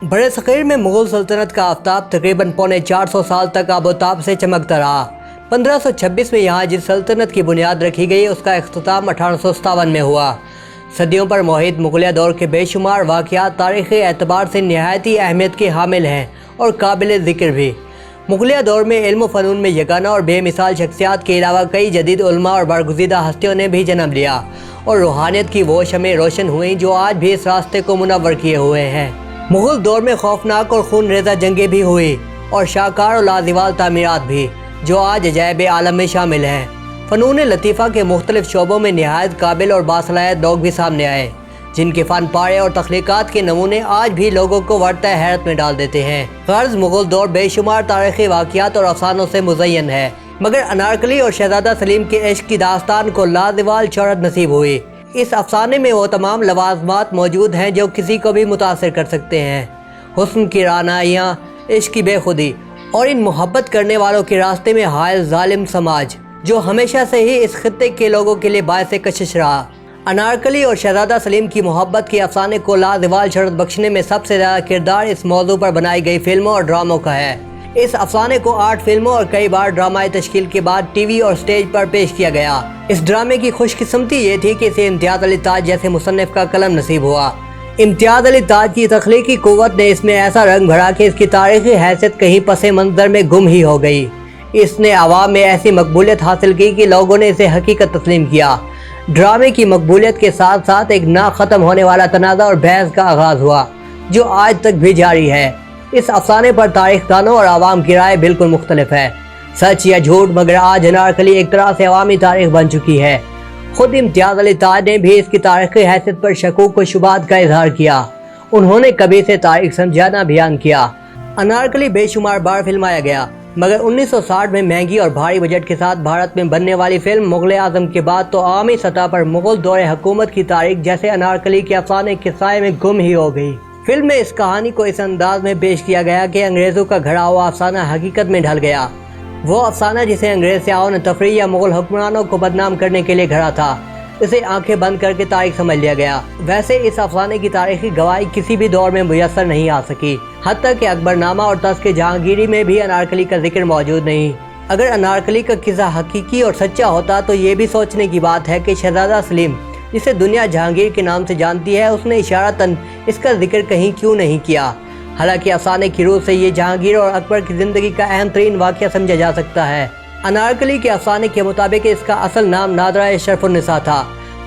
बड़े सग़ीर में मुग़ल सल्तनत का आफताब तकरीबन 450 साल तक आबोताब से चमकता रहा। 1526 में यहाँ जिस सल्तनत की बुनियाद रखी गई उसका इख्तिताम 1857 में हुआ। सदियों पर मोहित मुग़लिया दौर के बेशुमार वाक़यात तारीख़ी एतबार से नहायती अहमियत के हामिल हैं और काबिल ज़िक्र भी। मुग़लिया दौर में इल्म फ़नून में यगाना और बेमिसाल शख्सियात के अलावा कई जदीद उलमा और बरगुज़ीदा हस्तियों ने भी जन्म लिया और रूहानियत की वो शमें रोशन हुई जो आज भी इस रास्ते को मुनव्वर किए हुए हैं। मुग़ल दौर में खौफनाक और खून रेज़ा जंगें भी हुई और शाकार और लाज़िवाल तामीरात भी जो आज अजायब आलम में शामिल हैं। फ़नून लतीफ़ा के मुख्तलिफ शोबों में नहायत काबिल और बासलाहियत लोग भी सामने आए जिनके फ़न पारे और तख्लीक़ात के नमूने आज भी लोगों को वर्ता हैरत में डाल देते हैं। ग़र्ज़ मुग़ल दौर बेशुमार तारीख़ी वाक़यात और अफ़सानों से मुज़य्यन है, मगर अनारकली और शहज़ादा सलीम के इश्क़ की दास्तान को लाज़िवाल शोहरत नसीब हुई। इस अफसाने में वो तमाम लवाज़मात मौजूद हैं जो किसी को भी मुतासिर कर सकते हैं। हुस्न की रानाइयाँ, इश्क़ की बेखुदी और इन मोहब्बत करने वालों के रास्ते में हायल ज़ालिम समाज जो हमेशा से ही इस खित्ते के लोगों के लिए बायस कशिश रहा। अनारकली और शहज़ादा सलीम की मोहब्बत के अफसाने को लाज़िवाल शोहरत बख्शने में सबसे ज़्यादा किरदार इस मौजू पर बनाई गई फिल्मों और ड्रामों का है। इस अफसाने को 8 फिल्मों और कई बार ड्रामाई तश्कील के बाद टीवी और स्टेज पर पेश किया गया। इस ड्रामे की खुशकिस्मती ये थी कि इसे इम्तियाज़ अली ताज जैसे मुसन्निफ का कलम नसीब हुआ। इम्तियाज़ अली ताज की तख्लीकी कुव्वत ने इसमें ऐसा रंग भरा कि इसकी तारीख़ी हैसियत कहीं पसे मंज़र में गुम ही हो गई। इसने आवाम में ऐसी मकबूलियत हासिल की कि लोगों ने इसे हकीकत तस्लीम किया। ड्रामे की मकबूलियत के साथ साथ एक ना ख़त्म होने वाला तनाज़ा और बहस का आगाज़ हुआ जो आज तक भी जारी है। इस अफसाने पर तारीख़दानों और आवाम की राय बिल्कुल मुख्तलिफ है, सच या झूठ, मगर आज अनारकली एक तरह से अवामी तारीख़ बन चुकी है। खुद इम्तियाज़ अली ताज ने भी इसकी तारीख़ी हैसियत पर शकूक व शुबात का इजहार किया। उन्होंने कभी इसे तारीख़ समझाना बयान किया। अनारकली बेशुमार बार फिल्माया गया, मगर 1960 में महंगी और भारी बजट के साथ भारत में बनने वाली फिल्म मुग़ल आज़म के बाद तो आमी सतह पर मुग़ल दौरे हुकूमत की तारीख़ जैसे अनारकली के अफसाने के साए में गुम ही हो गई। फिल्म में इस कहानी को इस अंदाज में पेश किया गया कि अंग्रेज़ों का घड़ा हुआ अफसाना हकीकत में ढल गया। वो अफसाना जिसे अंग्रेज़ स्याहों ने तफरीह या मुग़ल हुक्मरानों को बदनाम करने के लिए घड़ा था, इसे आंखें बंद करके तारीख़ समझ लिया गया। वैसे इस अफसाने की तारीख़ी गवाही किसी भी दौर में मुयस्सर नहीं आ सकी, हत्ता कि अकबरनामा और तज़्किरे जहांगीरी में भी अनारकली का जिक्र मौजूद नहीं। अगर अनारकली का किस्सा हकीकी और सच्चा होता तो ये भी सोचने की बात है कि शहज़ादा सलीम, जिसे दुनिया जहांगीर के नाम से जानती है, उसने इशारतन इसका जिक्र कहीं क्यों नहीं किया। हालांकि अफसाने की रूह से ये जहांगीर और अकबर की ज़िंदगी का अहम तरीन वाक़या समझा जा सकता है। अनारकली के अफसाने के मुताबिक इसका असल नाम नादरा अशरफुन्निसा था।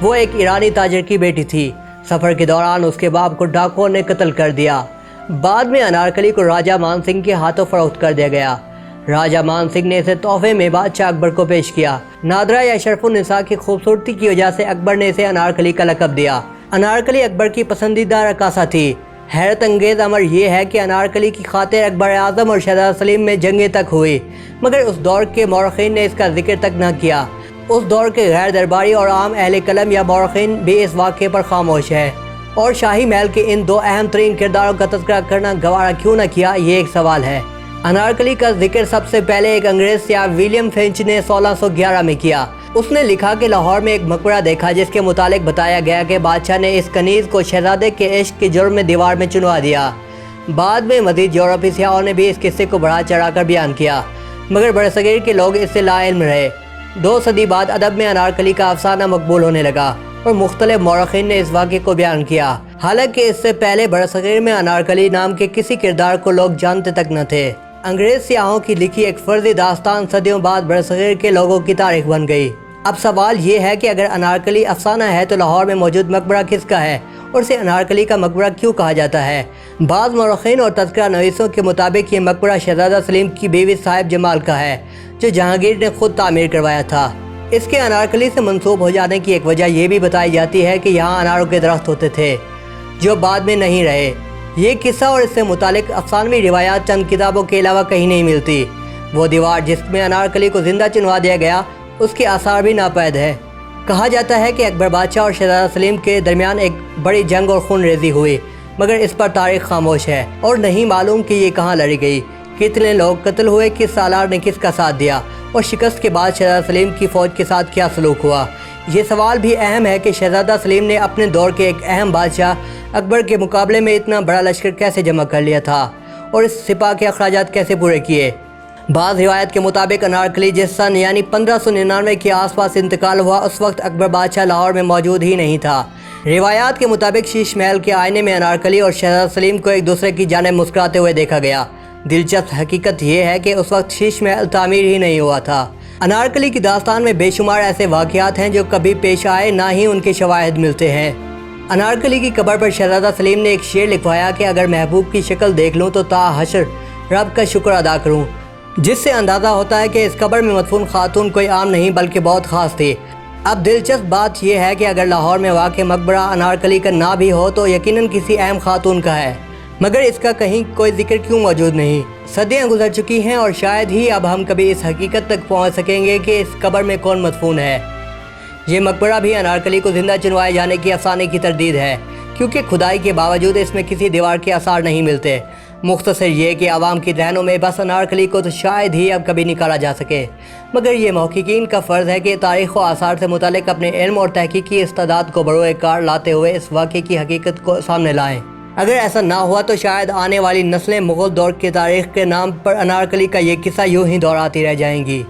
वो एक ईरानी ताजिर की बेटी थी। सफ़र के दौरान उसके बाप को डाकुओं ने कत्ल कर दिया। बाद में अनारकली को राजा मान सिंह के हाथों फरोख्त कर दिया गया। राजा मान सिंह ने इसे तोहफे में बादशाह अकबर को पेश किया। नादरा या अशरफुन्निसा की खूबसूरती की वजह से अकबर ने इसे अनारकली का लक़ब दिया। अनारकली अकबर की पसंदीदा रकासा थी। हैरत अंगेज़ अमर यह है कि अनारकली की खातिर अकबर आज़म और शहज़ादा सलीम में जंगें तक हुई, मगर उस दौर के मौरख़ीन ने इसका जिक्र तक न किया। उस दौर के गैर दरबारी और आम अहले कलम या मौरख़ीन भी इस वाक़े पर खामोश है, और शाही महल के इन 2 अहम तरीन किरदारों का तज़किरा करना गवारा क्यों न किया, ये एक सवाल है। अनारकली का जिक्र सबसे पहले एक अंग्रेज़ स्याह विलियम फिंच ने 1611 में किया। उसने लिखा कि लाहौर में एक मकबरा देखा जिसके मुतालिक बताया गया कि बादशाह ने इस कनीज़ को शहजादे के इश्क के जुर्म में दीवार में चुनवा दिया। बाद में मज़ीद यूरोपी स्याहों ने भी इस किस्से को बढ़ा चढ़ा कर बयान किया, मगर बरसगीर के लोग इससे लाइल्म रहे। 2 सदी बाद अदब में अनारकली का अफसाना मकबूल होने लगा और मुख्तलिफ मौरख़ीन ने इस वाक़े को बयान किया। हालांकि इससे पहले बरसगीर में अनारकली नाम के किसी किरदार को लोग जानते तक न थे। अंग्रेज़ स्याहों की लिखी एक फ़र्ज़ी दास्तान सदियों बाद बरसगीर के लोगों की तारीख़ बन गई। अब सवाल ये है कि अगर अनारकली अफसाना है तो लाहौर में मौजूद मकबरा किसका है और इसे अनारकली का मकबरा क्यों कहा जाता है। बाज़ मौरख़ीन और तज़किरा नवीसों के मुताबिक ये मकबरा शहज़ादा सलीम की बीवी साहिब जमाल का है, जो जहांगीर ने खुद तामीर करवाया था। इसके अनारकली से मंसूब हो जाने की एक वजह यह भी बताई जाती है कि यहाँ अनारों के दरख्त होते थे जो बाद में नहीं रहे। ये किस्सा और इससे मुतालिक अफसानवी रिवायात चंद किताबों के अलावा कहीं नहीं मिलती। वो दीवार जिसमें अनारकली को जिंदा चुनवा दिया गया, उसके आसार भी नापैद है। कहा जाता है कि अकबर बादशाह और शहज़ादा सलीम के दरमियान एक बड़ी जंग और खून रेजी हुई, मगर इस पर तारीख़ खामोश है और नहीं मालूम कि ये कहाँ लड़ी गई, कितने लोग कत्ल हुए, किस सालार ने किसका साथ दिया और शिकस्त के बाद शहज़ादा सलीम की फ़ौज के साथ क्या सलूक हुआ। یہ سوال بھی اہم ہے کہ شہزادہ سلیم نے اپنے دور کے ایک اہم بادشاہ اکبر کے مقابلے میں اتنا بڑا لشکر کیسے جمع کر لیا تھا اور اس سپاہ کے اخراجات کیسے پورے کیے۔ بعض روایت کے مطابق انارکلی جس سن یعنی 1599 کے آس پاس انتقال ہوا، اس وقت اکبر بادشاہ لاہور میں موجود ہی نہیں تھا۔ روایات کے مطابق شیش محل کے آئینے میں انارکلی اور شہزادہ سلیم کو ایک دوسرے کی جانب مسکراتے ہوئے دیکھا گیا۔ دلچسپ حقیقت یہ ہے کہ اس وقت شیش محل تعمیر ہی نہیں ہوا تھا۔ انارکلی کی داستان میں بے شمار ایسے واقعات ہیں جو کبھی پیش آئے، نہ ہی ان کے شواہد ملتے ہیں۔ انارکلی کی قبر پر شہزادہ سلیم نے ایک شعر لکھوایا کہ اگر محبوب کی شکل دیکھ لوں تو تا حشر رب کا شکر ادا کروں، جس سے اندازہ ہوتا ہے کہ اس قبر میں مدفون خاتون کوئی عام نہیں بلکہ بہت خاص تھی۔ اب دلچسپ بات یہ ہے کہ اگر لاہور میں واقع مقبرہ انارکلی کا نہ بھی ہو تو یقیناً کسی اہم خاتون کا ہے، مگر اس کا کہیں کوئی ذکر کیوں موجود نہیں؟ صدیاں گزر چکی ہیں اور شاید ہی اب ہم کبھی اس حقیقت تک پہنچ سکیں گے کہ اس قبر میں کون مدفون ہے۔ یہ مقبرہ بھی انارکلی کو زندہ چنوائے جانے کی افسانے کی تردید ہے، کیونکہ کھدائی کے باوجود اس میں کسی دیوار کے آثار نہیں ملتے۔ مختصر یہ کہ عوام کی ذہنوں میں بس انارکلی کو تو شاید ہی اب کبھی نکالا جا سکے، مگر یہ محققین کا فرض ہے کہ تاریخ و آثار سے متعلق اپنے علم اور تحقیقی استعداد کو بروئے کار لاتے ہوئے اس واقعے کی حقیقت کو سامنے لائیں۔ اگر ایسا نہ ہوا تو شاید آنے والی نسلیں مغل دور کی تاریخ کے نام پر انارکلی کا یہ قصہ یوں ہی دہراتی رہ جائیں گی۔